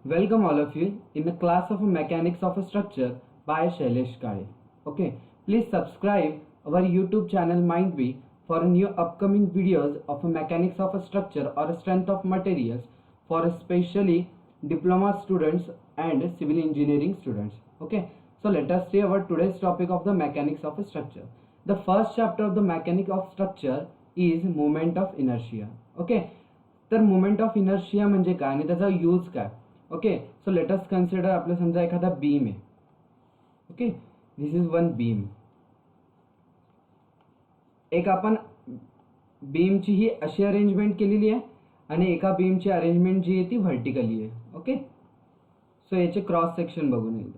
Welcome all of you in the class of Mechanics of a Structure by Shailesh Kale. Okay, please subscribe our YouTube channel MindBee for new upcoming videos of a Mechanics of a Structure or a Strength of Materials for especially diploma students and civil engineering students. Okay, so let us see our today's topic of the Mechanics of a Structure. The first chapter of the Mechanics of Structure is Moment of Inertia. Okay, तर moment of inertia म्हणजे काय आणि त्याचा use काय. Okay, so let us consider आपलं समजा एखादा beam आहे. Okay, this is one beam. एक आपण बीमची ही अशी अरेंजमेंट केलेली आहे आणि एका बीमची अरेंजमेंट जी आहे ती व्हर्टिकली आहे. ओके, सो याचे क्रॉस सेक्शन बघून येईल.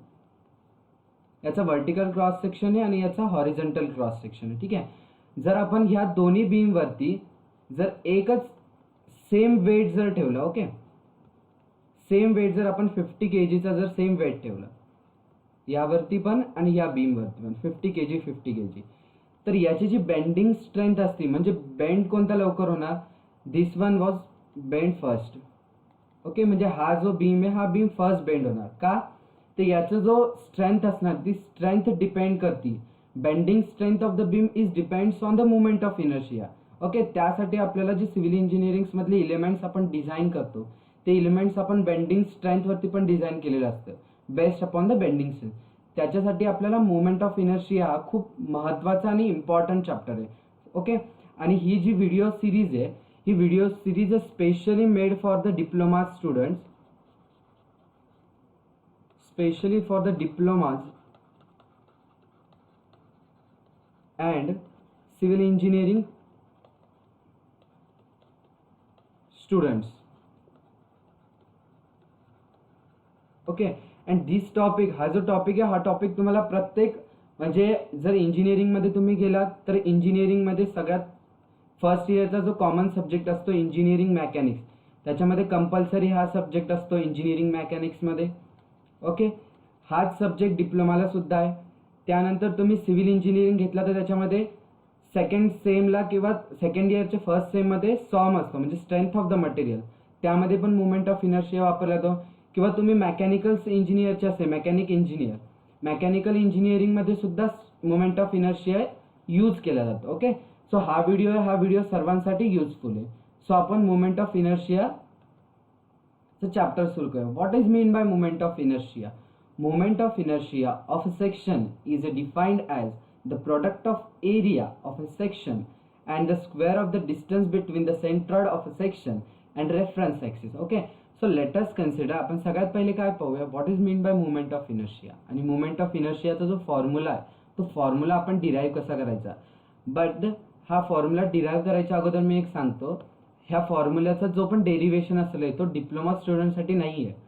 याचा व्हर्टिकल क्रॉस सेक्शन आहे आणि याचा हॉरिझॉन्टल क्रॉस सेक्शन आहे. ठीक आहे, जर आपण ह्या दोन्ही बीम वरती जर एकच सेम वेट जर ठेवलं, ओके, सेम वेट जर आपण 50 kgचा जर सेम वेट ठेवला यावरती पण आणि या बीम वरती पण 50 kg 50 kg, तर याची जी बेंडिंग स्ट्रेंथ असते म्हणजे बेंड कोणता लवकर होणार, this one was bend first. Okay, म्हणजे हा जो बीम आहे हा बीम फर्स्ट बेंड होणार का, तर याचा जो स्ट्रेंथ असणार ती स्ट्रेंथ डिपेंड करते. Bending strength of the beam is depends on the movement of inertia. Okay, त्यासाठी आपल्याला जे सिव्हिल इंजिनिअरिंग मधले इलेमेंट्स आपण डिझाईन करतो ते इलेमेंट्स आपण बेंडिंग स्ट्रेंथ वरती पण डिझाईन केलेलं असतं based upon the bending strength. त्याच्यासाठी आपल्याला मुवमेंट ऑफ इनर्शिया हा खूप महत्त्वाचा आणि इम्पॉर्टंट चॅप्टर आहे. ओके, आणि ही जी व्हिडिओ सिरीज आहे ही video series specially made for the diploma students, specially for the diplomas and civil engineering students. Okay, and this topic, हा जो टॉपिक आहे हा टॉपिक तुम्हाला प्रत्येक म्हणजे जर इंजिनिअरिंग मध्ये तुम्ही गेलात तर इंजिनिअरिंग मध्ये सगळ्यात फर्स्ट इयरचा जो कॉमन सब्जेक्ट असतो इंजिनिअरिंग मॅकॅनिक्स, त्याच्यामध्ये कंपल्सरी हा सब्जेक्ट असतो इंजिनिअरिंग मॅकॅनिक्स मध्ये. ओके, हाच सब्जेक्ट डिप्लोमाला सुद्धा आहे. त्यानंतर तुम्ही सिव्हिल इंजिनिअरिंग घेतला तर त्याच्यामध्ये सेकंड सेमला किंवा सेकंड इयरच्या फर्स्ट सेममध्ये सॉम असतो म्हणजे स्ट्रेंथ ऑफ द मटेरियल, त्यामध्ये पण मुवमेंट ऑफ इनर्शिया वापरला जातो. किंवा तुम्ही मेकॅनिकल इंजिनिअरचे असे मेकॅनिकल इंजिनिअरिंगमध्ये सुद्धा मुवमेंट ऑफ इनर्शिया यूज केला जातो. ओके, सो हा व्हिडिओ सर्वांसाठी युजफुल आहे. सो आपण मुवमेंट ऑफ इनर्शियाचं चॅप्टर सुरू करूया. What is mean bye movement of inertia? Moment of inertia of a section is defined as the product of area of a section and the square of the distance between the center of a section and reference axis. Okay, so let us consider, आपण सगळ्यात पहिले काय पाहूया, what is mean by moment of inertia. आणि moment of inertia चा जो formula आहे तो फॉर्म्युला आपण डिराईव्ह कसा करायचा. बट हा फॉर्म्युला डिराईव्ह करायच्या अगोदर मी एक सांगतो, ह्या फॉर्म्युल्याचा जो पण डेरिव्हेशन असेल तो डिप्लोमा स्टुडंटसाठी नाही आहे.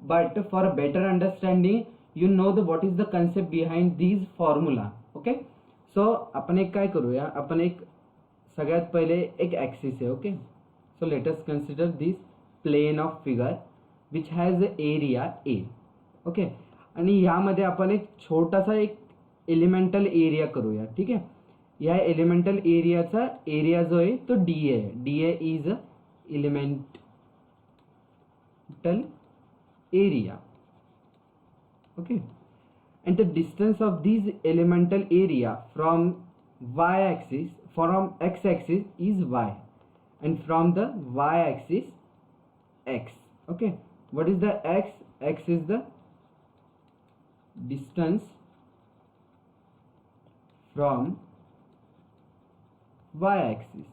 But for a better understanding, you know what is the concept behind these formula. Okay, so आपण एक काय करूया, आपण एक सगळ्यात पहिले एक ऍक्सिस आहे. Okay, so let us consider this plane of figure which has area A. Okay, आणि ह्यामध्ये आपण एक छोटासा एक एलिमेंटल एरिया करूया. ठीक आहे, या एलिमेंटल एरियाचा एरिया जो आहे तो डी आहे. D A is elemental area. Okay, and the distance of these elemental area from y-axis, from x-axis is y, and from the y-axis x. Okay, what is the x? X is the distance from y-axis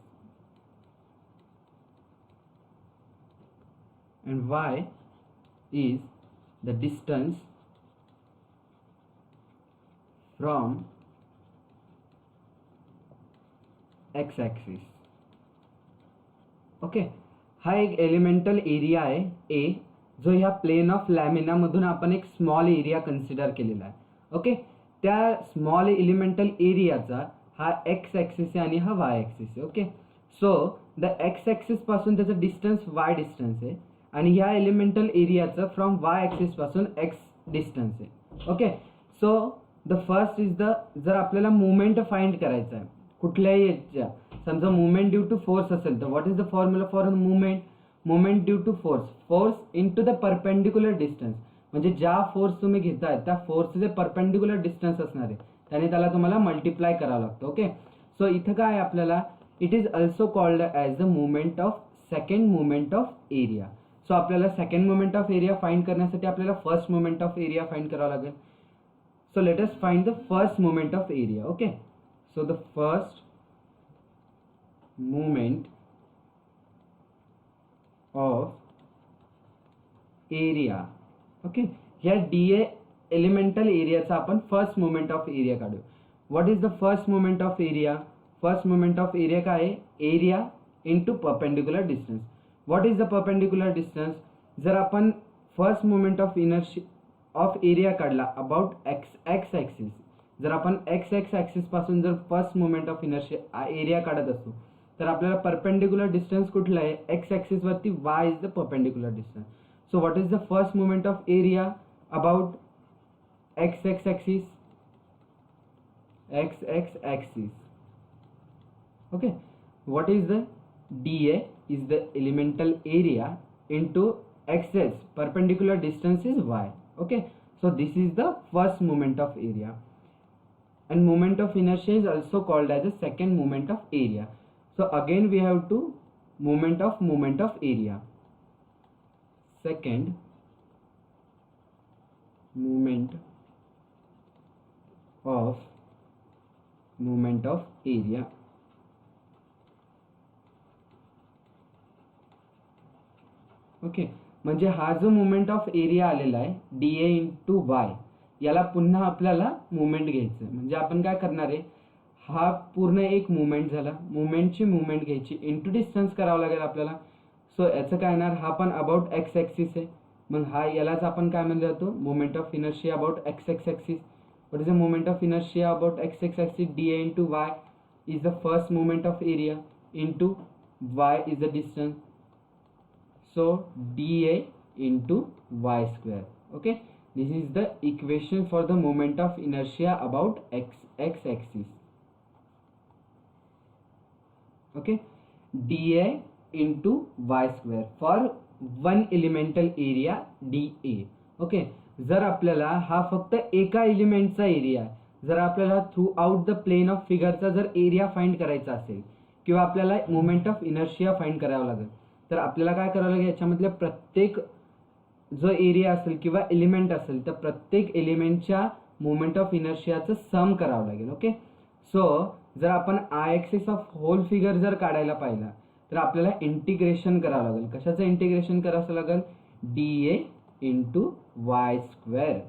and y is the distance from x-axis. Okay, हा एक elemental area आहे ए, जो ह्या plain of lamina मधून आपण एक small area consider केलेला आहे. ओके, त्या स्मॉल एलिमेंटल एरियाचा हा एक्स ॲक्सिस आहे आणि हा वाय ॲक्सिस आहे. Okay, so the x axis पासून त्याचा डिस्टन्स वाय डिस्टन्स आहे आणि ह्या एलिमेंटल एरियाचं फ्रॉम वाय ॲक्सिस पासून एक्स डिस्टन्स आहे. Okay, so the first is the, जर आपल्याला मुवमेंट फाइंड करायचा आहे कुठल्याही याच्या, समजा मुवमेंट ड्यू टू फोर्स असेल तर what is the formula for a movement? Moment due to force into the perpendicular distance, म्हणजे ज्या फोर्स तुम्ही घेताय त्या फोर्स जे परपेंडिक्युलर डिस्टन्स असणार आहे त्याने त्याला तुम्हाला मल्टिप्लाय करावं लागतं. ओके, सो इथं काय आपल्याला it is also called as the moment of second moment of area. So आपल्याला second moment of area find करण्यासाठी आपल्याला first moment of area find करावं लागेल. So let us find the first moment of area. Okay, so the first moment of area. Okay, ह्या d A elemental एरियाचा आपण first moment of area काढू. What is the first moment of area? First moment of area काय आहे? Area into perpendicular distance. What is the perpendicular distance? जर आपण first moment of of area काढला about X axis, जर आपण x axis पासून जर फर्स्ट मोमेंट ऑफ एरिया काढत असतो तर आपल्याला परपेंडिक्युलर डिस्टन्स कुठला आहे? एक्स ॲक्सिस वरती Y is the perpendicular distance. So what is the first moment of area about X axis? X axis. Okay, what is the dA is the elemental area into x's, perpendicular distance is y. Okay, so this is the first moment of area, and moment of inertia is also called as a second moment of area. So again we have to moment of area, second moment of area. Okay, म्हणजे हा जो moment of area आलेला आहे DA into Y, याला पुन्हा आपल्याला moment घ्यायचं. म्हणजे आपण काय करणार आहे, हा पूर्ण एक मोमेंट झाला, मोमेंटची मोमेंट घ्यायची इंटू डिस्टन्स करावं लागेल आपल्याला. सो याचं काय येणार, हा पण अबाउट एक्स ॲक्सिस आहे, मग हा यालाच आपण काय म्हणलं जातो, moment of inertia about X axis. What is the moment of inertia about X axis? DA into Y is the first moment of area into Y is the distance. So dA into y square. Okay, this is the equation for the moment of inertia about x axis. Okay, dA into y square for one elemental area dA. Okay, जर आपल्याला हा फक्त एका एलिमेंटचा area आहे, जर आपल्याला throughout the plane of फिगरचा जर एरिया फाइंड करायचा असेल किंवा आपल्याला मोमेंट ऑफ इनर्शिया फाइंड करावा लागेल, तर आपल्याला काय करावं लागेल, याच्यामधल्या प्रत्येक जो एरिया असेल किंवा एलिमेंट असेल तर प्रत्येक एलिमेंटच्या मोमेंट ऑफ इनर्शियाचं सम करावं लागेल. ओके, सो जर आपण I axis of whole figure जर काढायला पाहिला तर आपल्याला इंटिग्रेशन करावं लागेल. कशाचं इंटिग्रेशन करावं लागेल? DA into Y square.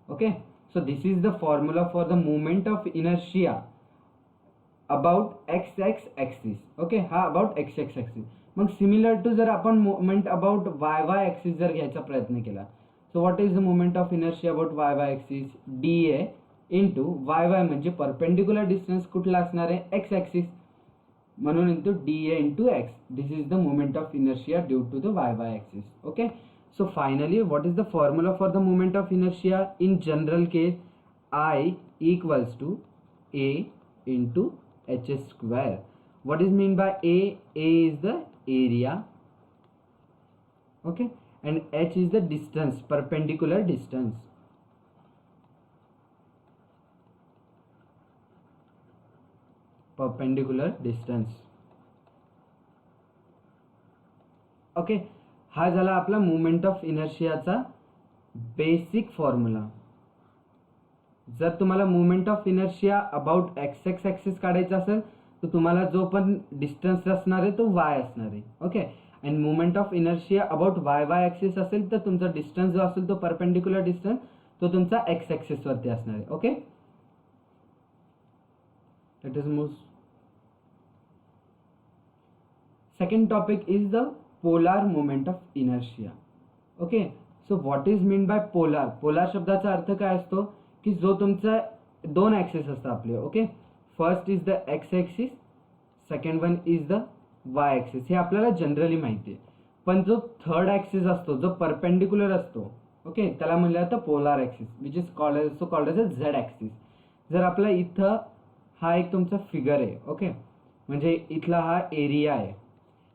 Okay, so this is the formula for the moment of inertia about X axis. Okay, हा अबाउट एक्स ॲक्सिस. मग सिमिलर टू जर आपण मोमेंट अबाउट वाय ॲक्सिस जर घ्यायचा प्रयत्न केला, so what is the moment of inertia about Y axis? DA into Y म्हणजे perpendicular distance कुठला असणार आहे? एक्स ॲक्सिस, म्हणून into DA into X. This is the moment of inertia due to the Y axis. Okay, so finally what is the formula for the moment of inertia in general case? I equals to A into h square. What is mean by A? A is the area, okay, and h is the distance, perpendicular distance. Perpendicular distance. Okay, हा झाला आपला moment of इनर्शियाचा basic formula. जर तुम्हाला moment of inertia about X axis काढायचा असेल तर तुम्हाला जो पण डिस्टन्स असणार आहे तो वाय असणार आहे. Okay, and moment of inertia about Y axis असेल तर तुमचा डिस्टन्स जो असेल तो परपेंडिक्युलर डिस्टन्स तो तुमचा एक्स ॲक्सिस वरती असणार आहे. Okay, let us move. Second topic is the polar moment of inertia. Okay, so what is mean bye polar? Polar शब्दाचा अर्थ काय असतो की जो तुमचा दोन ॲक्सिस असतात आपले. Okay, first is the x axis, second one is the Y axis. हे आपल्याला जनरली माहिती आहे, पण जो थर्ड ॲक्सिस असतो जो परपेंडिक्युलर असतो, ओके, त्याला म्हणलं जातं polar axis, which is called as a Z axis. जर आपला इथं हा एक तुमचा फिगर आहे, ओके, म्हणजे इथला हा एरिया आहे,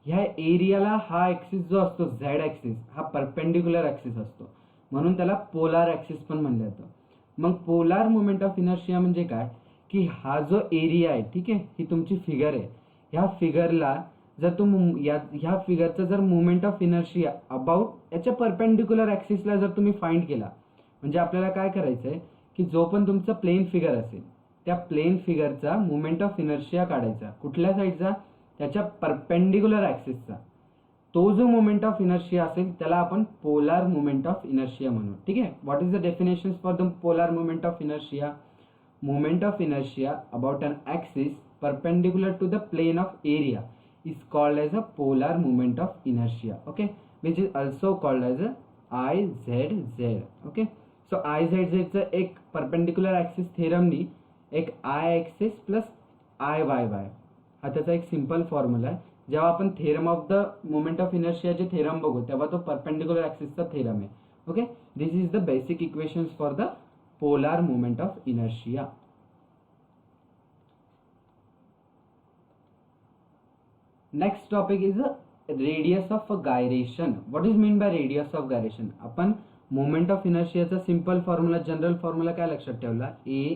ह्या एरियाला हा ॲक्सिस जो असतो झेड ॲक्सिस हा परपेंडिक्युलर ॲक्सिस असतो, म्हणून त्याला पोलार ॲक्सिस पण म्हणलं जातं. मग पोलार मोमेंट ऑफ इनर्शिया म्हणजे काय, की हा जो एरिया आहे, ठीक आहे, ही तुमची फिगर आहे, ह्या फिगरला जर ह्या फिगरचा जर मोमेंट ऑफ इनर्शिया अबाउट याच्या परपेंडिक्युलर ॲक्सिसला जर तुम्ही फाइंड केला, म्हणजे आपल्याला काय करायचं आहे की जो पण तुमचा प्लेन फिगर असेल त्या प्लेन फिगरचा मोमेंट ऑफ इनर्शिया काढायचा. कुठल्या साईडचा, त्याच्या परपेंडिक्युलर ॲक्सिसचा. तो जो मोमेंट ऑफ इनर्शिया असेल त्याला आपण पोलार मोमेंट ऑफ इनर्शिया म्हणू. ठीक आहे. What is the definition for the polar moment of inertia? Moment of inertia about an axis perpendicular to the plane of area is called as a polar moment of inertia, okay, which is also called as a IZZ. okay, so IZZ चा एक perpendicular axis theorem नी एक I axis plus IYY हा त्याचा एक simple formula आहे. जेव्हा आपण theorem of the moment of इनर्शियाचे थेरम बघू तेव्हा तो परपेंडिक्युलर ॲक्सिसचा थेरम आहे. Okay, this is the basic equations for the polar moment of inertia. Next topic is radius of gyration. What is mean by radius of gyration? आपण moment of इनर्शियाचा simple formula, general formula काय लक्षात ठेवला? A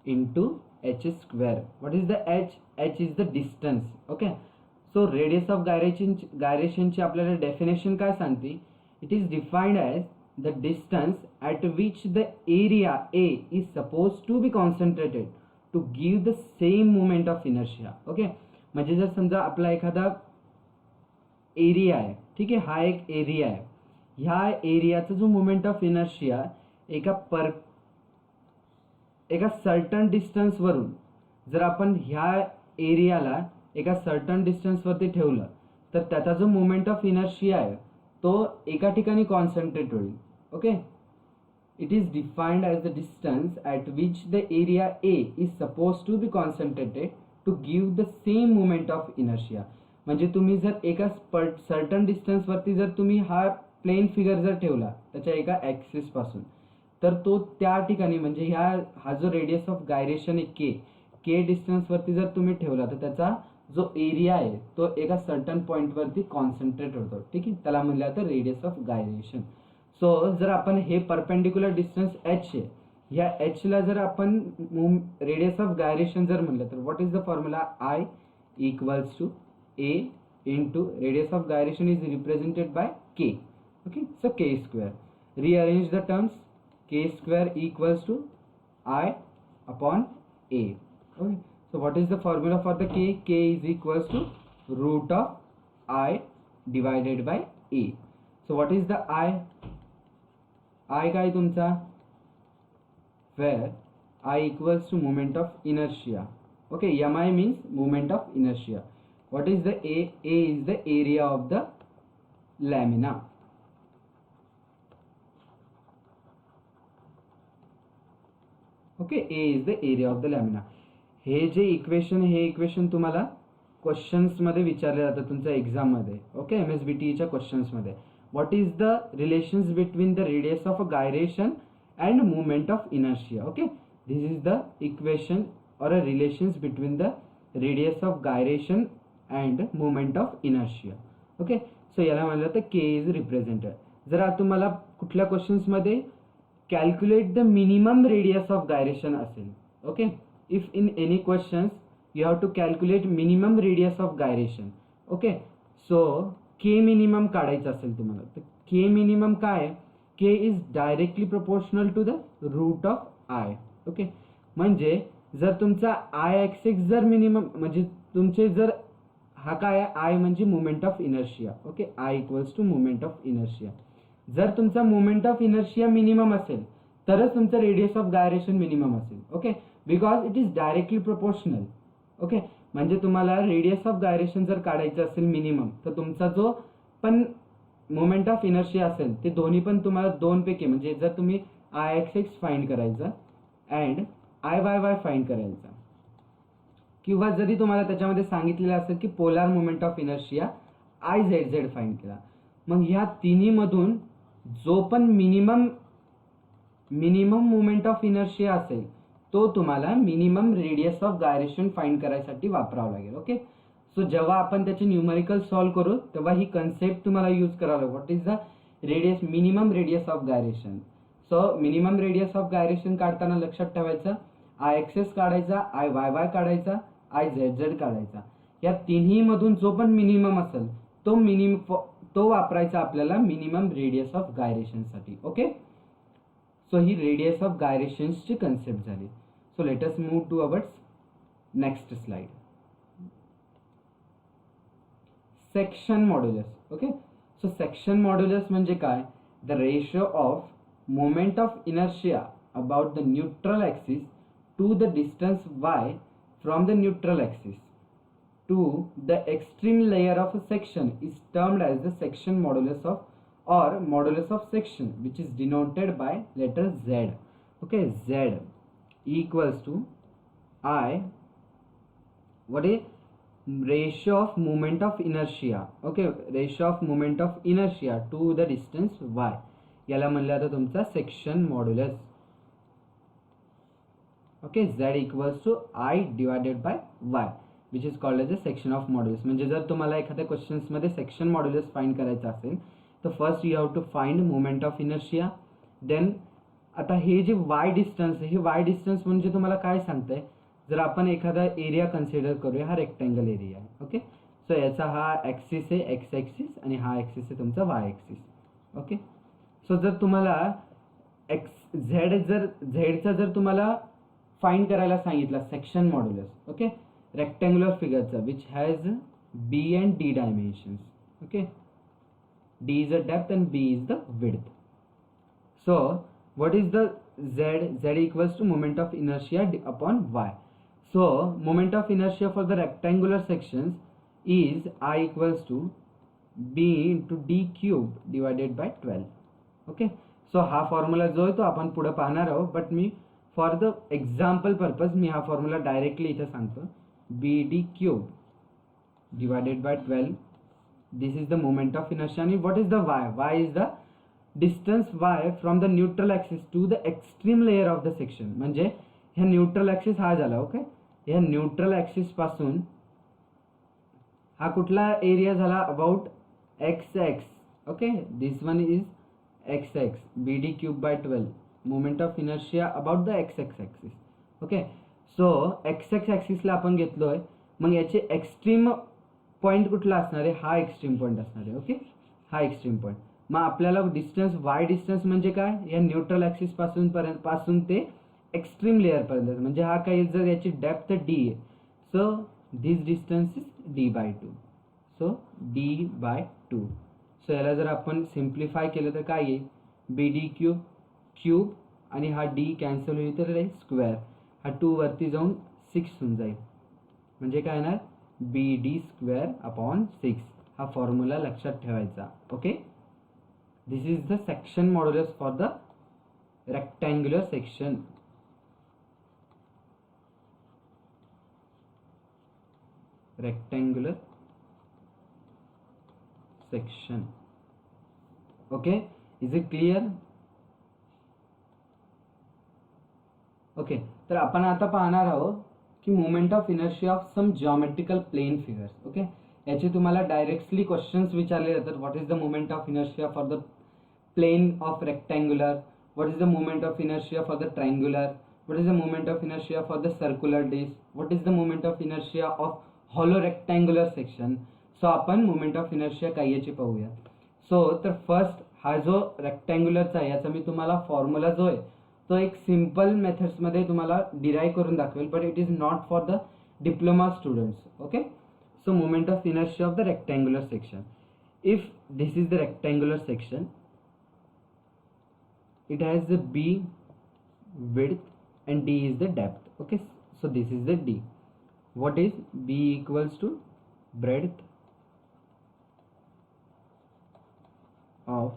into H square. What is the H? H is the distance. Okay, so radius of गायरेशनची आपल्याला definition काय सांगते? It is defined as the distance at which the area A is suppose to be concentrated to give the same moment of inertia. Okay, म्हणजे जर समजा आपला एखादा area आहे, ठीक आहे, हा एक एरिया आहे, ह्या एरियाचा जो मोमेंट ऑफ इनर्शिया एका सर्टन डिस्टन्सवरून जर आपण ह्या एरियाला एका सर्टन डिस्टन्सवरती ठेवलं तर त्याचा जो मोमेंट ऑफ इनर्शिया आहे तो एका ठिकाणी कॉन्सन्ट्रेट होईल. Okay, it is defined as the distance at which the area A is suppose to be concentrated to give the same moment of inertia. म्हणजे तुम्ही जर एका सर्टन डिस्टन्सवरती जर तुम्ही हा प्लेन फिगर जर ठेवला त्याच्या एका ॲक्सिस पासून, तर तो त्या ठिकाणी म्हणजे हा जो रेडियस ऑफ गायरेशन आहे के डिस्टन्सवरती जर तुम्ही ठेवला तर त्याचा जो एरिया आहे तो एका सर्टन पॉईंटवरती कॉन्सन्ट्रेट होतो. ठीक आहे, त्याला म्हणलं जातं रेडियस ऑफ गायरेशन. सो जर आपण हे परपेंडिक्युलर डिस्टन्स एच आहे, ह्या एच ला जर आपण रेडियस ऑफ गायरेशन जर म्हणलं तर what is the formula? I equals to A into radius of gyration is represented by K. Okay, so K square. Rearrange the terms. K square equals to I upon A. Okay, so what is the formula for the k? K is equals to root of I divided by a. So what is the I? I काय तुमचा? Where I equals to moment of inertia. Okay, mi means moment of inertia. What is the A? A is the area of the lamina. Okay, A is the area of the lamina. हे जे equation, हे equation तुम्हाला क्वेश्चन्समध्ये विचारले जातं तुमच्या एक्झाममध्ये. Okay, MSBTच्या क्वेश्चन्समध्ये. What is the relations between the radius of gyration and movement of inertia? Okay, this is the equation or a relations between the radius of gyration and movement of inertia. Okay, so याला म्हणलं तर K is represented. जर तुम्हाला कुठल्या क्वेश्चन्समध्ये calculate the minimum radius of gyration असेल, okay, if in any questions you have to calculate minimum radius of gyration. okay, so k minimum काढायचं असेल तुम्हाला तर k minimum काय आहे? k is directly proportional to the root of I. Okay, म्हणजे जर तुमचा I ॲक्सिस जर मिनिमम म्हणजे तुमचे जर हा काय आहे? I म्हणजे moment of inertia. Okay, I equals to moment of inertia. जर तुमचा मोमेंट ऑफ इनर्शिया मिनिमम असेल तरच तुमचं रेडियस ऑफ गायरेशन मिनिमम असेल. Okay, because it is directly proportional. Okay, म्हणजे तुम्हाला रेडियस ऑफ गायरेशन जर काढायचं असेल मिनिमम तर तुमचा जो पण मोमेंट ऑफ इनर्शिया असेल ते दोन्ही पण तुम्हाला दोनपैकी म्हणजे जर तुम्ही आय एक्स एक्स फाइंड करायचा and I Y Y find करायचा, किंवा जरी तुम्हाला त्याच्यामध्ये सांगितलेलं असेल की polar moment of inertia I Z Z find केला, मग ह्या तिन्हीमधून जो पण मिनिमम मोमेंट ऑफ इनर्शिया असेल तो तुम्हाला minimum radius of gyration find करायसाठी वापरावा लागेल. ओके, सो जेव्हा आपण त्याचे न्यूमरिकल सॉल्व्ह करू तेव्हा ही कन्सेप्ट तुम्हाला यूज करावं. What is the radius, minimum radius of gyration. So minimum radius of gyration काढताना लक्षात ठेवायचं आय एक्सेस काढायचा, आय वाय वाय काढायचा, आय झेड झेड काढायचा. या तिन्ही मधून जो पण मिनिमम असेल तो वापरायचा आपल्याला मिनिमम रेडियस ऑफ गायरेशन साठी. ओके, सो ही रेडियस ऑफ गायरेशन्सची कन्सेप्ट झाली. So let us move to ours next slide. Section modulus. Okay, so section modulus म्हणजे काय? The ratio of moment of inertia about the neutral axis to the distance y from the neutral axis to the extreme layer of a section is termed as the section modulus of or modulus of section, which is denoted by letter Z. Okay, Z equals to I, what is ratio of moment of inertia. Okay, ratio of moment of inertia to the distance y, याला म्हणलं जातं तुमचा section modulus. Okay, Z equals to I divided by Y, which is called as a section of modulus. म्हणजे जर तुम्हाला एखाद्या क्वेश्चन्समध्ये section modulus find करायचं असेल तर first you have to find moment of inertia. Then आता हे जे वाय डिस्टन्स आहे, हे वाय डिस्टन्स म्हणजे तुम्हाला काय सांगतंय? जर आपण एखादा एरिया कन्सिडर करूया, हा रेक्टँगल एरिया आहे. ओके, सो याचा हा ॲक्सिस आहे एक्स ॲक्सिस आणि हा ॲक्सिस आहे तुमचा वाय ॲक्सिस. ओके, सो जर तुम्हाला झेडचा जर तुम्हाला फाइंड करायला सांगितलं सेक्शन मॉड्युलस, ओके, रेक्टँग्युलर फिगरचा which has B and D dimensions. Okay, D is the depth and B is the width. So what is the Z equals to moment of inertia upon Y. So moment of inertia for the rectangular sections is I equals to B into D cube divided by 12. Okay, so हा formula जो आहे तो आपण पुढे पाहणार आहोत, but मी for the example purpose मी हा फॉर्म्युला डायरेक्टली इथे सांगतो. B D cube divided by 12, this is the moment of inertia. आणि what is the Y? Y is the distance Y from the neutral axis to the extreme layer of the section. म्हणजे ह्या neutral axis हा झाला. Okay, ह्या neutral axis पासून हा कुठला area झाला? About X X. Okay, this one is X X, B D cube by 12, moment of inertia about the X X axis. Okay, so X X ॲक्सिसला आपण घेतलोय, मग याचे एक्स्ट्रीम पॉईंट कुठला असणार आहे? हा एक्स्ट्रीम पॉईंट असणार आहे. ओके, हा एक्स्ट्रीम पॉईंट. मग आपल्याला डिस्टन्स वाय डिस्टन्स म्हणजे काय? या न्यूट्रल ॲक्सिस पासून ते एक्स्ट्रीम लेअर पर्यंत, म्हणजे हा काही जर याची डेप्थ डी आहे, so this distance is D by 2. So D by 2. So याला जर आपण सिम्प्लिफाय केलं तर काय येईल? बी डी क्यूब क्यूब आणि हा डी कॅन्सल होईल तर स्क्वेअर, हा 2 वरती जाऊन 6 होऊन जाईल. म्हणजे काय येणार? B D square upon 6. हा फॉर्म्युला लक्षात ठेवायचा. Okay, this is the section modulus for the rectangular section. Rectangular section. Okay, is it clear? Okay, तर आपण आता पाहणार आहोत की moment of inertia of some geometrical plane figures. Okay, याचे तुम्हाला डायरेक्टली क्वेश्चन्स विचारले जातात. What is the moment of inertia for the plane of rectangular? What is the moment of inertia for the triangular? What is the moment of inertia for the circular disc? What is the moment of inertia of hollow rectangular section? So आपण moment of inertia काय याची पाहूया. So तर first हा जो रेक्टँग्युलरचा आहे याचा मी तुम्हाला फॉर्म्युला जो आहे तो एक सिम्पल मेथड्समध्ये तुम्हाला डिराईव्ह करून दाखवेल, but it is not for the diploma students. Okay, so moment of inertia of the rectangular section. If this is the rectangular section, it has the b width and d is the depth. Okay, so this is the d. What is b equals to breadth of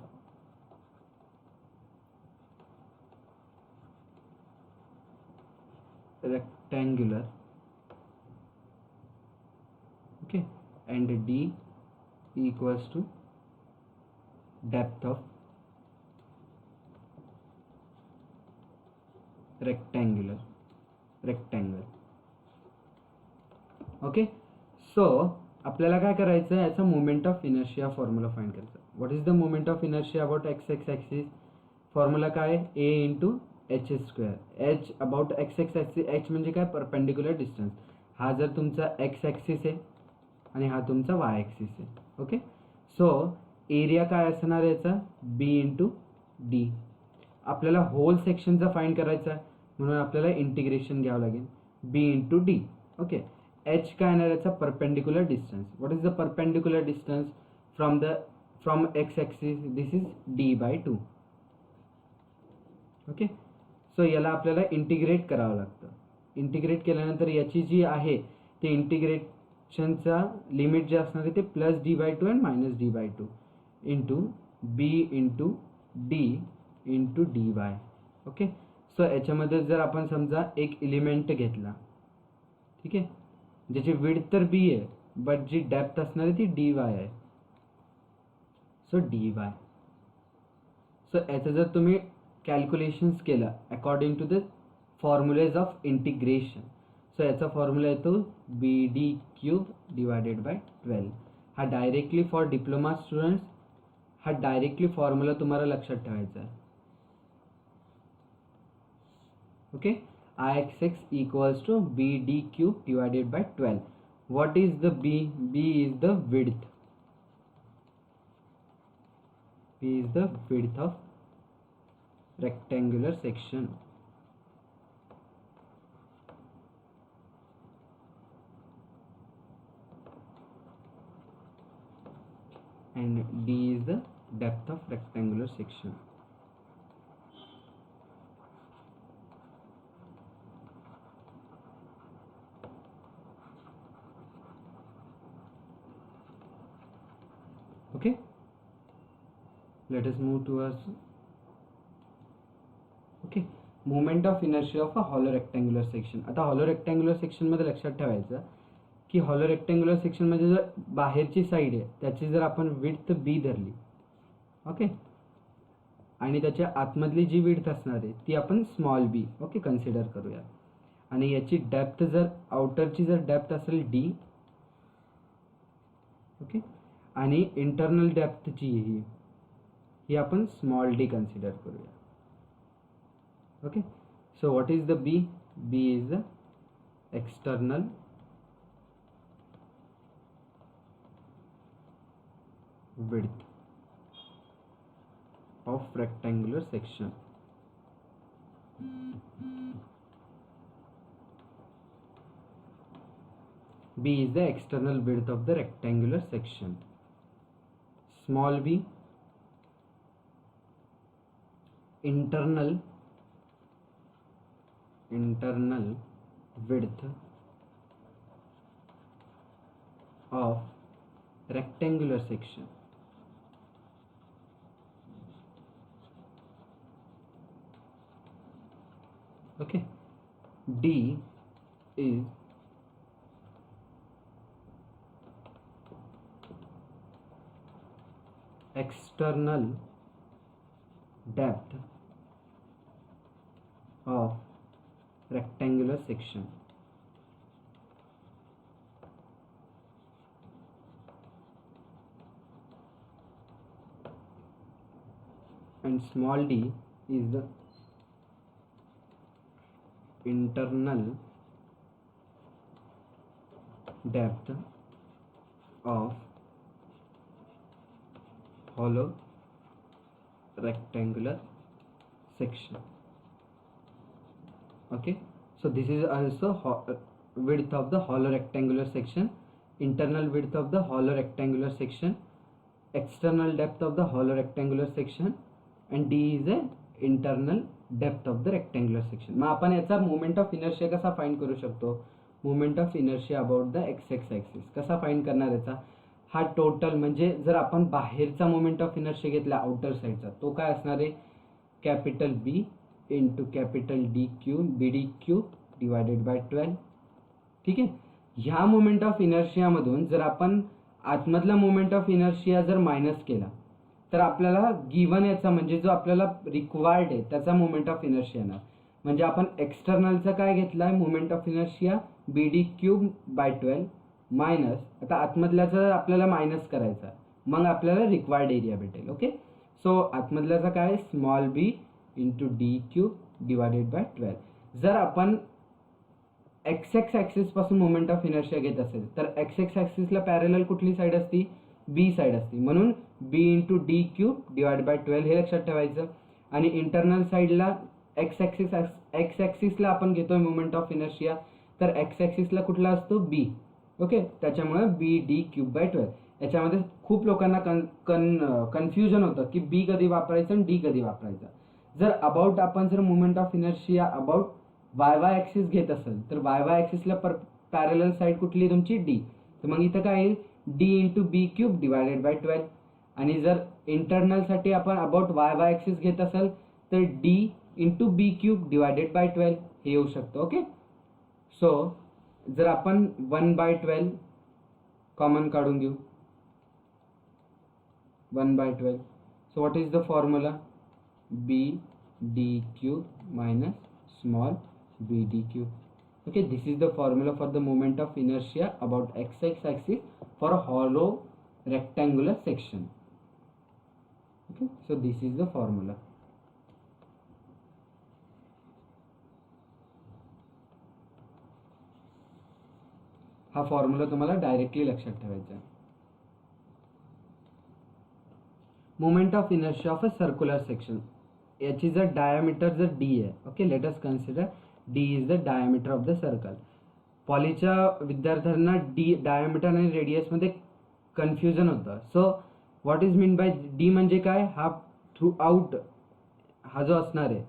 rectangular, okay, and d equals to depth of rectangle. Okay, so आपल्याला काय करायचं आहे, याचा moment of inertia formula find करायचा. What is the moment of inertia about X X axis? Formula काय आहे, A into H square. H about X X axis, H म्हणजे काय, परपेंडिक्युलर डिस्टन्स. हा जर तुमचा एक्स ॲक्सिस आहे आणि हा तुमचा वाय ॲक्सिस आहे. ओके, सो एरिया काय असणार याचा, बी इंटू डी. आपल्याला होल सेक्शनचा फाइंड करायचा आहे म्हणून आपल्याला इंटिग्रेशन घ्यावं लागेल, B into D. Okay, H काय येणार याचा, perpendicular distance. What is the perpendicular distance from X axis? This is D by 2. Okay, so याला आपल्याला इंटिग्रेट करावं लागतं. इंटिग्रेट केल्यानंतर याची जी आहे ते इंटिग्रेशनचा लिमिट जे असणार आहे ते plus D by 2 and minus D by 2 into B into D into D Y. Okay, so याच्यामध्ये जर आपण समजा एक एलिमेंट घेतला, ठीक आहे, ज्याची विड्थ तर बी आहे बट जी डेप्थ असणार आहे ती डी वाय आहे. So D Y. सो याचं जर तुम्ही कॅल्क्युलेशन्स केलं according to the formulas of integration, so याचा फॉर्म्युला येतो B D cube divided by 12. हा डायरेक्टली फॉर डिप्लोमा स्टुडंट्स, हा डायरेक्टली फॉर्म्युला तुम्हाला लक्षात ठेवायचा आहे. Okay, I X X equals to B D cube divided by 12. What is the B? B is the width. B is the width of rectangular section. And D is the depth of rectangular section. Okay, let us move towards moment of inertia of a hollow rectangular section. आता hollow rectangular section मध्ये लक्षात ठेवायचं की hollow rectangular section मध्ये जर बाहेरची side आहे त्याची जर आपण विड्थ बी धरली, ओके, आणि त्याच्या आतमधली जी विड्थ असणार आहे ती आपण स्मॉल बी, ओके, कन्सिडर करूया. आणि याची डेप्थ जर आउटरची जर डेप्थ असेल डी, ओके, आणि इंटरनल डेप्थ जी ही आपण स्मॉल डी कन्सिडर करूया. Okay, so what is the B? B is the external width of rectangular section. B is the external width of the rectangular section. Small b, internal width of rectangular section. Okay, D is external depth of rectangular section. And small d is the internal depth of hollow rectangular section. Okay, so this is also width of the hollow rectangular section, internal width of the hollow rectangular section, external depth of the hollow rectangular section, and D is a internal depth of the rectangular section. मग आपण याचा moment of inertia कसा find करू शकतो? Moment of inertia about the X X axis कसा find करणार याचा? हा टोटल म्हणजे जर आपण बाहेरचा मोमेंट ऑफ इनर्शिया घेतला आउटर साईडचा, तो काय असणार आहे? Capital B into capital D cube B D cube divided by 12. ठीक आहे, ह्या मोमेंट ऑफ इनर्शियामधून जर आपण आतमधला मोमेंट ऑफ इनर्शिया जर मायनस केला तर आपल्याला गिवन याचा म्हणजे जो आपल्याला रिक्वायर्ड आहे त्याचा मोमेंट ऑफ इनर्शिया येणार. म्हणजे आपण एक्सटर्नलचा काय घेतलाय moment of inertia? B D cube by 12 minus, आता आतमधल्याचं आपल्याला मायनस करायचं, मग आपल्याला रिक्वायर्ड एरिया भेटेल. ओके, सो आतमधल्याचा काय, small B into D cube divided by 12. जर आपण एक्स एक्स ॲक्सिस पासून मोमेंट ऑफ इनर्शिया घेत असेल तर एक्स एक्स ॲक्सिसला पॅरेलल कुठली साईड असती, बी साईड असते, म्हणून B into D cube divide by 12 हे लक्षात ठेवायचं. आणि इंटरनल साईडला एक्स ॲक्सिसला आपण घेतोय मोमेंट ऑफ इनर्शिया, तर एक्स ॲक्सिसला कुठला असतो, बी. ओके, त्याच्यामुळे बी डी क्यूब बाय 12. याच्यामध्ये खूप लोकांना कन्फ्युजन होतं की बी कधी वापरायचं आणि डी कधी वापरायचं. जर अबाउट आपण जर moment of inertia about Y Y axis घेत असेल तर वाय वाय ॲक्सिसला पॅरेलल साईड कुठली तुमची, डी. तर मग इथं काय येईल, D into B cube divided by 12. आणि जर इंटरनलसाठी आपण अबाउट वाय वाय ॲक्सिस घेत असेल तर D into B cube divided by 12 हे येऊ शकतं. ओके, सो जर आपण 1/12 कॉमन काढून घेऊ, 1/12, so what is the formula, B D cube minus small B D cube. Okay, this is the formula for the moment of inertia about x axis for a hollow rectangular section. Okay, so this is the formula. हा formula तुम्हाला directly लक्षात ठेवायचा. Moment of inertia of a circular section, याची जर diameter जर D आहे. Okay, let us consider D is the diameter of the circle. पॉलीच्या विद्यार्थ्यांना डी डायमीटर आणि रेडियसमध्ये कन्फ्युजन होतं. So what is mean by D म्हणजे काय, हा थ्रू आउट हा जो असणार आहे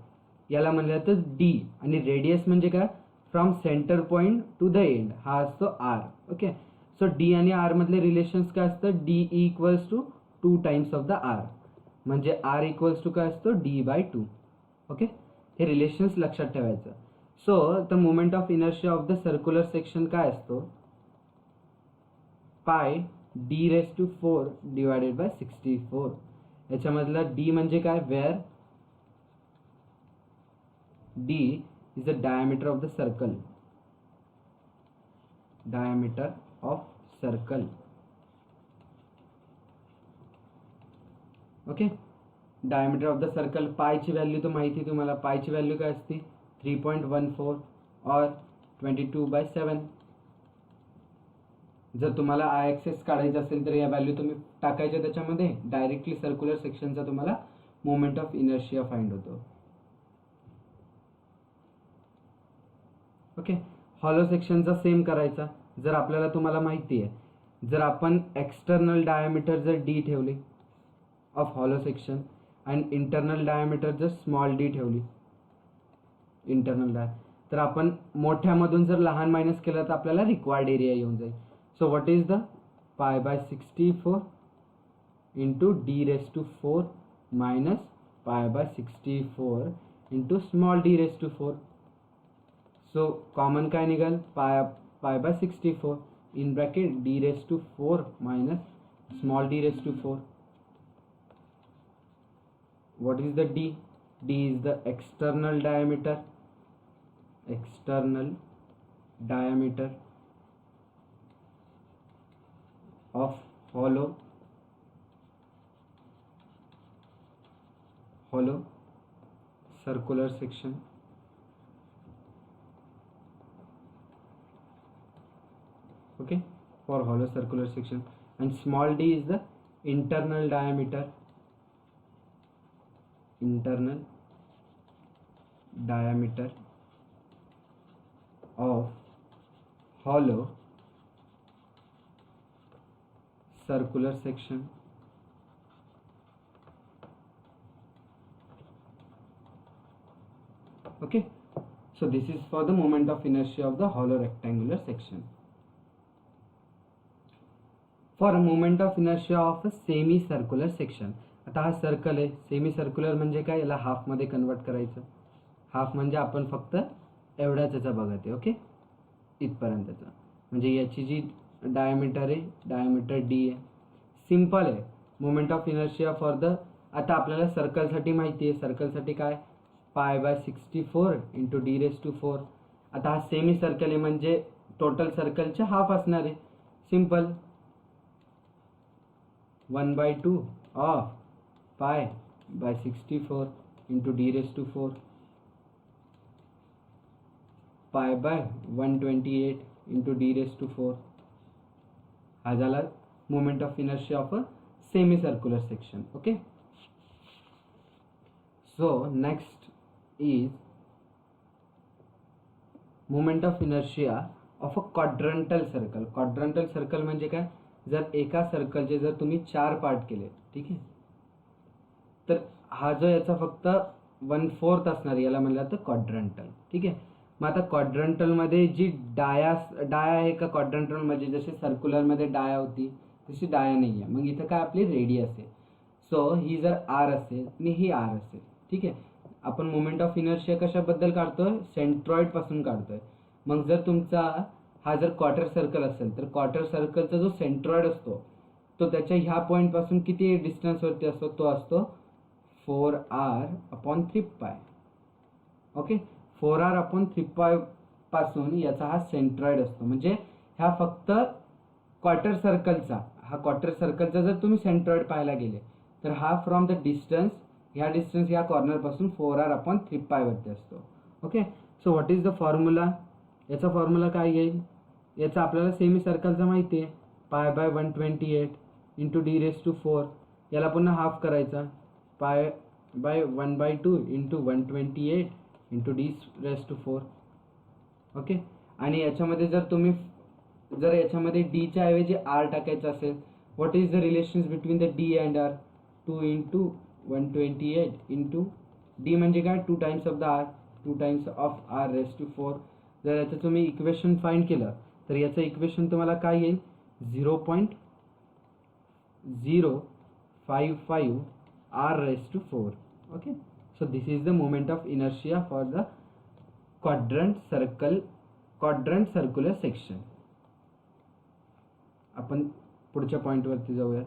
याला म्हणलं जातं डी. आणि रेडियस म्हणजे काय, from centre point to the end हा असतो आर. ओके, सो डी आणि आर मधले रिलेशन्स काय असतं, D equals to 2 times of the R, म्हणजे आर इक्वल्स टू काय असतो, डी बाय 2. ओके, हे रिलेशन्स लक्षात ठेवायचं. So the moment of inertia of the circular section काय असतो, pi D raise to 4 divided by 64. याच्यामधला डी म्हणजे काय, where D is the diameter of the circle, diameter of circle. Okay, diameter of the circle, पायची value तर माहिती तुम्हाला, पायची value काय असते, 3.14 और 22/7. जर तुम्हाला आय एक्सेस काढायचं असेल तर या व्हॅल्यू तुम्ही टाकायच्या त्याच्यामध्ये, डायरेक्टली सर्क्युलर सेक्शनचा तुम्हाला मोमेंट ऑफ इनर्शिया फाइंड होतो. ओके, हॉलो सेक्शनचा सेम करायचा. जर आपल्याला तुम्हाला माहिती आहे, जर आपण एक्सटर्नल डायमीटर जर डी ठेवली ऑफ हॉलो सेक्शन आणि इंटरनल डायमीटर जर स्मॉल डी ठेवली इंटरनल डाय, तर आपण मोठ्यामधून जर लहान मायनस केलं तर आपल्याला रिक्वायर्ड एरिया येऊन जाईल. So what is the pi by 64 into D raise to 4 minus pi by 64 into small D raise to 4. So common काय निघाल, pi by 64 in bracket D raise to 4 minus small D raise to 4. What is the D? D is the external diameter of hollow circular section. Okay, for hollow circular section. And small d is the internal diameter of hollow circular section. Okay, so this is for the moment of inertia of the hollow rectangular section. For a moment of inertia of a semicircular section. आता हा circle आहे, semi circular म्हणजे काय, याला half मध्ये convert करायचं. Half म्हणजे आपण फक्त एवढ्याच याचा बघत आहे. ओके, इथपर्यंतचा, म्हणजे याची जी डायमीटर आहे, डायमीटर डी आहे. सिम्पल आहे. Moment of inertia for the, आता आपल्याला सर्कलसाठी माहिती आहे, सर्कलसाठी काय, pi by 64 into D raise to 4. आता हा सेमी सर्कल आहे म्हणजे टोटल सर्कलचे हाफ असणार आहे, simple 1/2 of pi by 64 into D raise to 4 pi by 128 into D raise to 4 हा झाला moment of inertia of a semi circular section. Okay, so next is moment of inertia of a quadrantal circle. Quadrantal circle म्हणजे काय, जर एका सर्कलचे जर तुम्ही 4 part केले, ठीक आहे, तर हा जो याचा फक्त 1/4 असणार, याला म्हणलं तर क्वाड्रंटल. ठीक आहे, मग आता क्वाड्रंटलमध्ये जी डाया आहे का क्वाड्रंटलमध्ये, जसे सर्क्युलरमध्ये डाया होती तशी डाया नाही आहे. मग इथं काय आपली रेडियस आहे. सो ही जर आर असेल आणि ही आर असेल, ठीक आहे, आपण मोमेंट ऑफ इनर्शिया कशाबद्दल काढतोय, सेंट्रॉइड पासून काढतोय. मग जर तुमचा हा जर क्वार्टर सर्कल असेल तर क्वार्टर सर्कलचा जो सेंट्रॉइड असतो तो त्याच्या ह्या पॉईंट पासून किती डिस्टन्सवरती असतो, तो असतो 4r/3π. ओके, 4r/3π पासून याचा हा सेंट्रॉइड असतो. म्हणजे ह्या फक्त क्वार्टर सर्कलचा, हा क्वार्टर सर्कलचा जर तुम्ही सेंट्रॉइड पाहायला गेले तर हा फ्रॉम द डिस्टन्स, ह्या डिस्टन्स ह्या कॉर्नर पासून 4r/3π वरती असतो. Okay, so what is the formula, याचा फॉर्म्युला काय येईल, याचा आपल्याला सेमी सर्कलचा माहिती आहे, pi by 128 into D raise to 4, याला पुन्हा हाफ करायचा, pi by 1/2 into 128 into D raise to 4. Okay, आणि याच्यामध्ये जर तुम्ही जर याच्यामध्ये डीच्या ऐवजी आर टाकायचं असेल, what is the relations between the D and R, 2 into 128 into D म्हणजे काय, 2 times of the R, 2 times of R raise to 4. जर याचं तुम्ही इक्वेशन फाइंड केलं तर याचं इक्वेशन तुम्हाला काय येईल, 0.055 r raised to 4. Okay, so this is the moment of inertia for the quadrant circular section. आपण पुढच्या पॉइंट वरती जाऊया,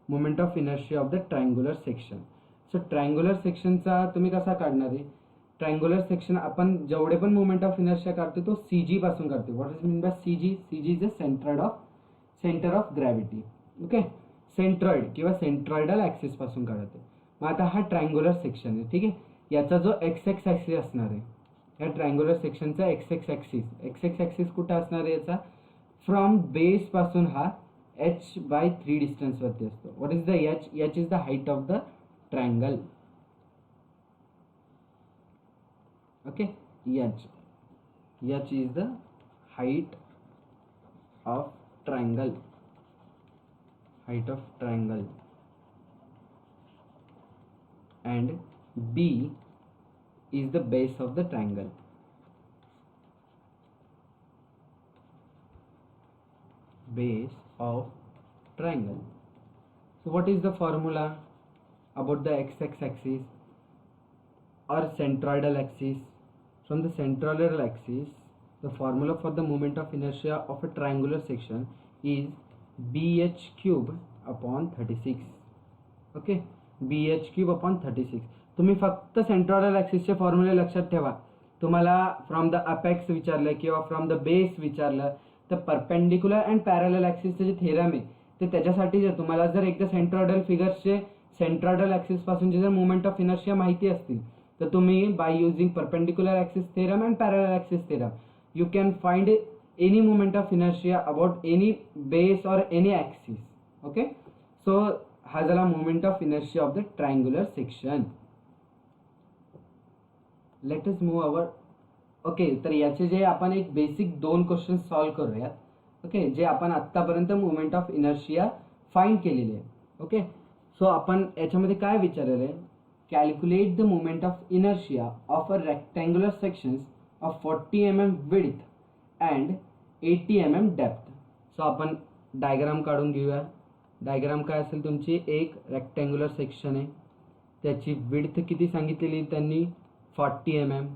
moment of inertia of the triangular section. So triangular सेक्शनचा तुम्ही कसा काढणार आहे, ट्रायंग्युलर सेक्शन आपण जेवढे पण मोमेंट ऑफ इनर्शिया काढतो तो CG पासून काढतो. What is mean bye CG, CG is the centre of gravity. Okay, centroid किंवा सेंट्रॉइडल ॲक्सिस पासून काढतो. मग आता हा ट्रायंग्युलर सेक्शन आहे, ठीक आहे, याचा जो एक्स ॲक्सिस असणार आहे, या ट्रायंग्युलर सेक्शनचा एक्स ॲक्सिस कुठं असणार आहे, याचा फ्रॉम बेस पासून हा h/3 डिस्टन्स वरती असतो. What is the h, h is the height of the triangle. Okay, h is the height of triangle, and B is the base of the triangle. So what is the formula about the x-axis or centroidal axis? From the centroidal axis, the formula for the moment of inertia of a triangular section is bh³/36. Okay, bh³/36. तुम्ही फक्त centroidal ॲक्सिसचे फॉर्म्युले लक्षात ठेवा. तुम्हाला from the apex विचारलं किंवा from the base विचारलं तर perpendicular and parallel ॲक्सिसचे जे थेरम आहे ते त्याच्यासाठी जर तुम्हाला जर एकदा सेंट्रोइडल फिगर्सचे सेंट्रोइडल ॲक्सिस पासूनचे जर मोमेंट ऑफ इनर्शिया माहिती असतील तर तुम्ही by using perpendicular axis theorem and parallel axis theorem you can find any moment of inertia about any base or any axis. Okay, so हा झाला moment of inertia of the triangular section. Let us move our. Okay, तर याचे जे आपण एक basic 2 question solve करूयात. Okay, जे आपण आतापर्यंत मोमेंट ऑफ इनर्शिया फाइंड केलेली आहे. ओके, सो आपण याच्यामध्ये काय विचारलेलं आहे, calculate the moment of inertia of a rectangular sections of 40 mm width and 80 mm depth. So आपण डायग्राम काढून घेऊया. डायग्राम काय असेल तुमची, एक रेक्टँग्युलर सेक्शन आहे, त्याची विड्थ किती सांगितलेली त्यांनी 40 mm.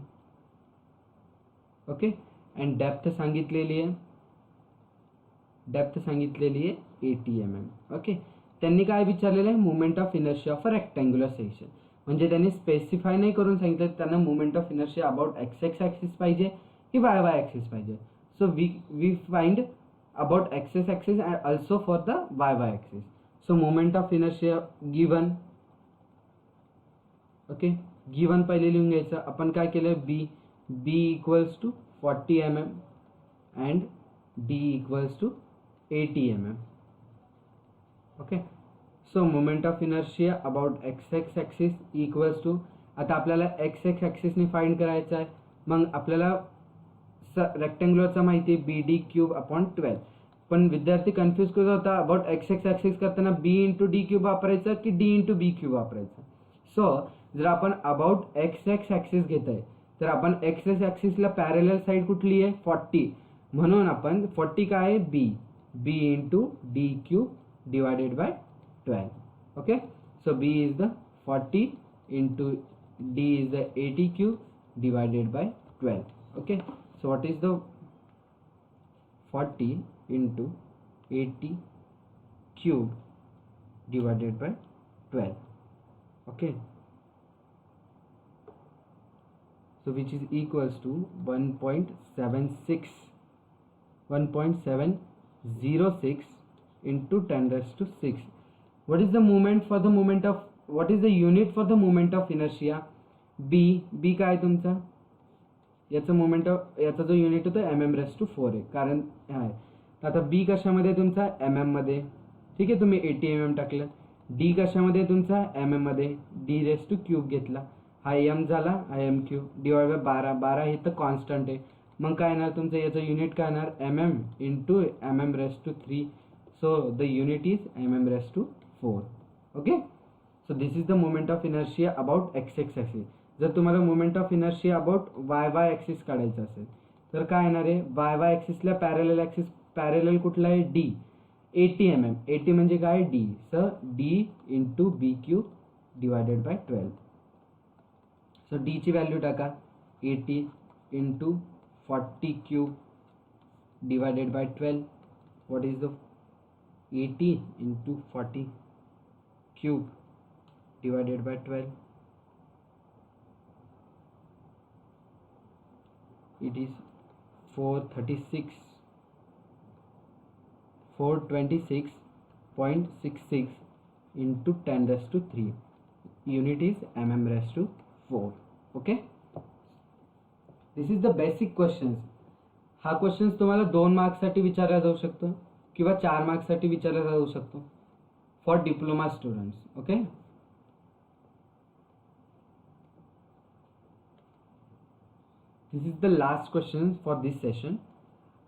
ओके, अँड डेप्थ सांगितलेली आहे 80 mm. ओके, त्यांनी काय विचारलेलं आहे, moment of inertia of a rectangular section. म्हणजे त्यांनी स्पेसिफाय नाही करून सांगितलं त्यांना moment of inertia about x axis पाहिजे की y ॲक्सिस पाहिजे. So we find about x axis and also for the y axis. So moment of inertia given, okay, given पहिले लिहून घ्यायचं. आपण काय केलं, B equals to 40 mm and D equals to 80 mm. Okay, so moment of inertia about X axis equals to, आता आपल्याला x ॲक्सिसने find करायचं आहे. मग आपल्याला रेक्टँग्युलरचा माहिती आहे बी डी क्यूब अपॉन 12. पण विद्यार्थी कन्फ्यूज करत होता अबाउट एक्स ॲक्सिस करताना बी इंटू डी क्यूब वापरायचं की डी इंटू बी क्यूब वापरायचं. सो जर आपण अबाउट एक्स ॲक्सिस घेत आहे तर आपण एक्स ॲक्सिसला पॅरेलल साईड कुठली आहे, 40. म्हणून आपण 40 काय आहे, B into D cube divided by 12. Okay, so B is the 40 into D is the 80 cube divided by 12. Okay, so what is the 40 into 80 cube divided by 12. Okay, so which is equals to 1.706 into 10 raised to 6. What is the moment for the moment of, what is the unit for the moment of inertia? b काय तुमचा, याचा moment of, याचा जो unit होतो mm⁴ आहे, कारण आहे. आता बी कशामध्ये तुमचा mm मध्ये, ठीक आहे, तुम्ही 80 mm टाकलं. डी कशामध्ये तुमचा mm मध्ये, d³ घेतला, हा m झाला, हा m क्यूब डिवाइड बाय 12 हे तर कॉन्स्टंट आहे. मग काय येणार तुमचं, याचं युनिट काय येणार, mm into mm⁴. So the unit is mm⁴. Okay, so this is the moment of inertia about X axis. जर तुम्हाला moment of inertia about Y axis काढायचं असेल तर काय येणार आहे, वाय ॲक्सिसला पॅरेलल ॲक्सिस, पॅरेलल कुठला आहे, डी, 80 mm. 80 म्हणजे काय, D. So D into B cube divided by 12. So D ची व्हॅल्यू टाका, 80 into 40 cube divided by 12. What is the 80 into 40 cube divided by 12. It is 426.66 into 10 raised to 3. Unit is mm⁴. Okay, this is the basic questions. हा questions तुम्हाला 2 मार्क्ससाठी विचारला जाऊ शकतो किंवा 4 मार्क्ससाठी विचारला जाऊ शकतो for diploma students. Okay, this is the last question for this session.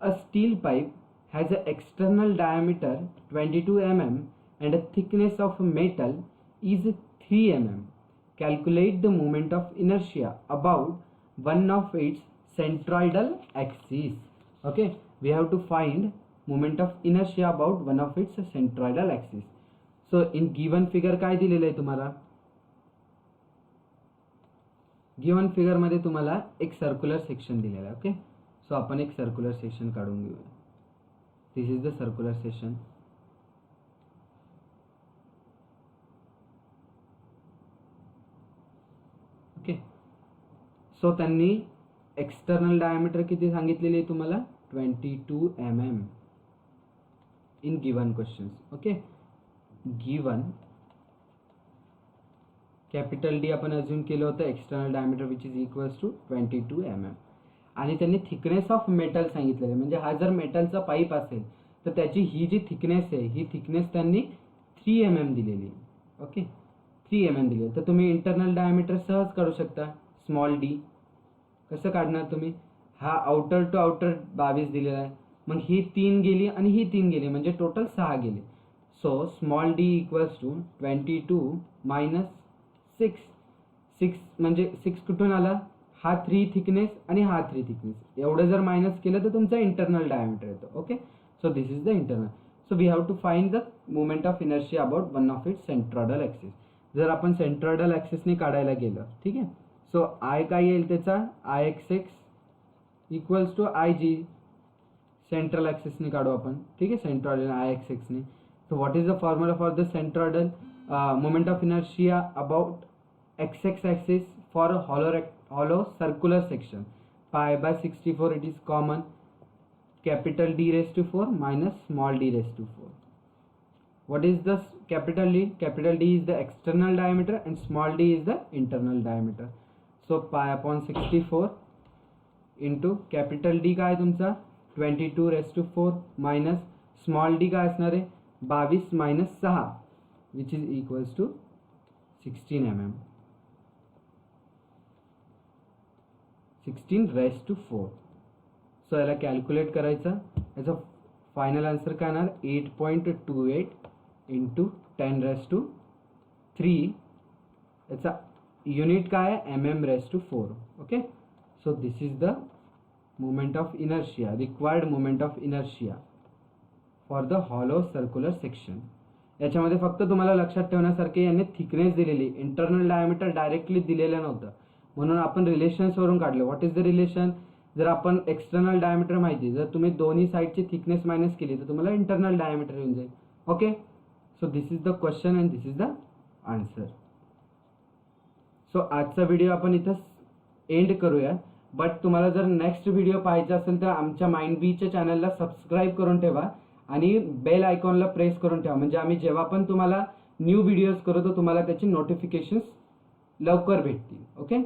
A steel pipe has an external diameter 22 mm and a thickness of metal is 3 mm. Calculate the moment of inertia about one of its centroidal axis. Okay, we have to find moment of inertia about one of its centroidal axis. So in given figure काय दिलेलं आहे तुम्हाला, given figure मध्ये तुम्हाला एक circular section दिलेला आहे. Okay, so आपण एक सर्क्युलर सेक्शन काढून घेऊया. This is the circular section. Okay, so त्यांनी एक्सटर्नल डायमीटर किती सांगितलेली आहे तुम्हाला, 22 mm in given questions. Okay, given capital D आपण अज्युम केलं होतं, external diameter which is equals to 22 mm. आणि त्यांनी थिकनेस ऑफ मेटल सांगितलेलं आहे, म्हणजे हा जर मेटलचा पाईप असेल तर त्याची ही जी थिकनेस आहे, ही थिकनेस त्यांनी 3 mm दिलेली आहे. ओके, 3 mm दिली आहे. तर तुम्ही इंटरनल डायमीटर सहज काढू शकता, स्मॉल डी. कसं काढणार तुम्ही, हा आउटर टू आउटर 22 दिलेला आहे, मग ही 3 गेली आणि ही 3 गेली, म्हणजे टोटल 6 गेले. So small D equals to 22 minus 6 म्हणजे 6 कुठून आला, हा 3 थिकनेस आणि हा 3 थिकनेस, एवढं जर मायनस केलं तर तुमचा इंटरनल डायमीटर येतो. Okay, so this is the internal. So we have to find the moment of inertia about one of its centroidal axis. जर आपण सेंट्रॉइडल ॲक्सिसने काढायला गेलं, ठीक आहे, सो आय काय येईल त्याचा, IXX equals to IG. Central ॲक्सिसने काढू आपण, ठीक आहे, सेंट्रॉइडल IXXने. So what is the formula for the centroidal moment of inertia about XX axis for hollow circular section, pi by 64 it is common. capital D raised to 4 minus small d raised to 4. What is the capital D? Capital D is the external diameter and small d is the internal diameter. So pi upon 64 into capital D काय तुमचा 22 raised to 4 minus small d काय असणार आहे 22 minus 6 which is equals to 16 mm. 16 raised to 4. So याला calculate करायचं. याचा final answer काय येणार 8.28 इंटू 10 raised to 3. याचा युनिट काय आहे mm raised to 4. Okay. So this is the moment of inertia, required moment of inertia for the hollow circular section. याच्यामध्ये फक्त तुम्हाला लक्षात ठेवण्यासारखे यांनी थिकनेस दिलेली, इंटरनल डायमीटर डायरेक्टली दिलेलं नव्हतं, म्हणून आपण रिलेशन्सवरून काढलं. What is the relation? जर आपण एक्सटर्नल डायमीटर माहिती, जर तुम्ही दोन्ही साईडची थिकनेस मायनस केली तर तुम्हाला इंटरनल डायमीटर येऊन जाईल. Okay. So this is the question and this is the answer. So आजचा व्हिडिओ आपण इथं एंड करूया. बट तुम्हाला जर नेक्स्ट व्हिडिओ पाहायचा असेल तर आमच्या माइंड बीच्या चॅनलला सबस्क्राईब करून ठेवा आणि बेल आयकॉनला प्रेस करून ठेवा, म्हणजे आम्ही जेव्हा पण तुम्हाला न्यू व्हिडिओज करू तर तुम्हाला त्याची नोटिफिकेशन्स लवकर भेटतील. ओके.